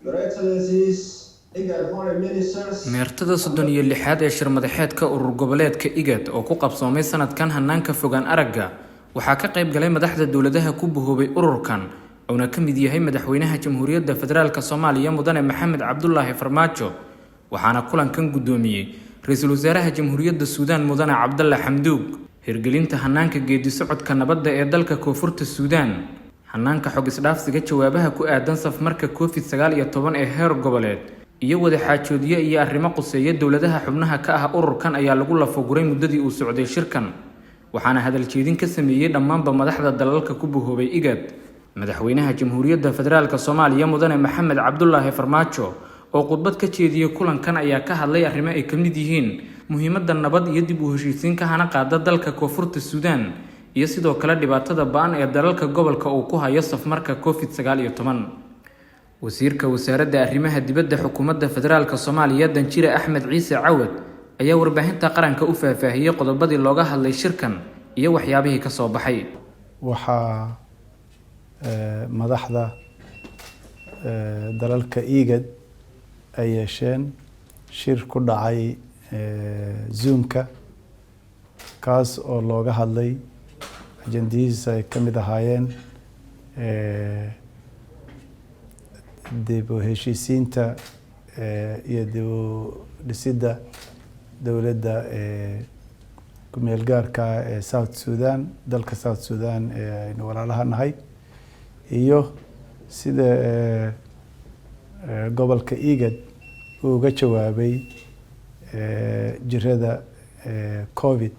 Your Excellencies, IGAD Foreign Ministers. meertada 36 ee shir madaxeedka urur goboleedka IGAD oo ku qabsoomay sanadkan hanaanka fogaan aragga waxaa ka qayb galay madaxda dawladaha ku buhoobay ururkan oo ka mid yahay madaxweynaha Jamhuuriyadda Federaalka Soomaaliya Mudane Maxamed Cabdullaahi Farmaajo waxaana kulankan gudoomiyay ra'iisul wasaaraha Jamhuuriyadda Suudaan Mudane Cabdullaahi Xamduug hirgelinta hanaanka geedi socodka nabadda ee dalka Koonfurta Suudaan hanaanka xog isdhaafsiga jawaabaha ku aadan safmarka COVID-19 ee heer goboleed iyo wada xaajoodiye iyo arrimo quseeya dawladaha xubnaha ka ah ururkan ayaa lagu lafoguray muddadii uu socday shirkan waxaana hadal jeedin ka sameeyay dhammaanba madaxda dalalka ku buhoobay IGAD madaxweynaha Jamhuuriyadda Federaalka Soomaaliya Mudane Maxamed Cabdullaahi Farmaajo oo khudbad ka jeediyay kulankan ayaa ka hadlay arrimo ay ka mid yihiin muhiimadda nabad iyo dib u heshiisiin ka hana qaada dalka Koonfurta Suudaan iyo sidoo kale dhibaatada ba'an ee dalalka gobolka uu ku hayo safmarka COVID-19 wasiirka wasaaradda arrimaha dibadda xukuumadda federaalka Soomaaliya Danjire Axmed Ciise Cawad ayaa warbaahinta qaranka u faahfaahiyay qodobadii looga hadlay shirkan iyo waxyaabihii ka soo baxay waxa madaxda dalalka IGAD ay yeesheen shir ku dhacay Zoom-ka kaas oo looga hadlay ajandihiisa ay ka mid ahaayeen dib u heshiisiinta iyo dib u dhisidda dowladda ku meel gaarka ee South Sudan dalka South Sudan ee aynu walaalaha nahay iyo sida gobolka IGAD uu uga jawaabay jirada COVID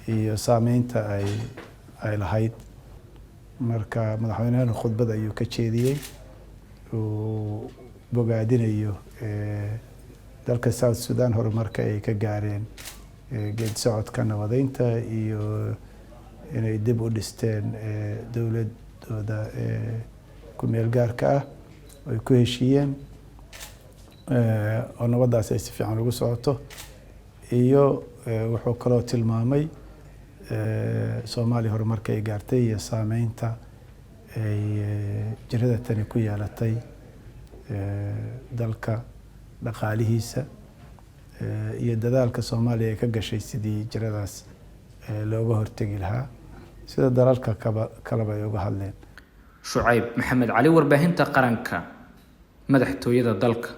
iyo saameynta ay lahayd marka madaxweynaha khudbad ayuu ka jeediyay oo bogaadinayo dalka South Sudan horumarka ay ka gaareen geed socodka nabadeynta iyo inay dib u dhisteen dowladooda ku meel gaarka ah ay ku heshiiyeen oo nabadaas ay si fiican ugu socoto iyo wuxuu kaloo tilmaamay Soomaaliya horumarka ay gaartay iyo saameynta ay jirada tani ku yeelatay dalka dhaqaalihiisa iyo dadaalka Soomaaliya ay ka gashay sidii jiradaas looga hortagi lahaa sida dalalka kale ay uga hadleen Shucayb Maxamed Cali warbaahinta qaranka madaxtooyada dalka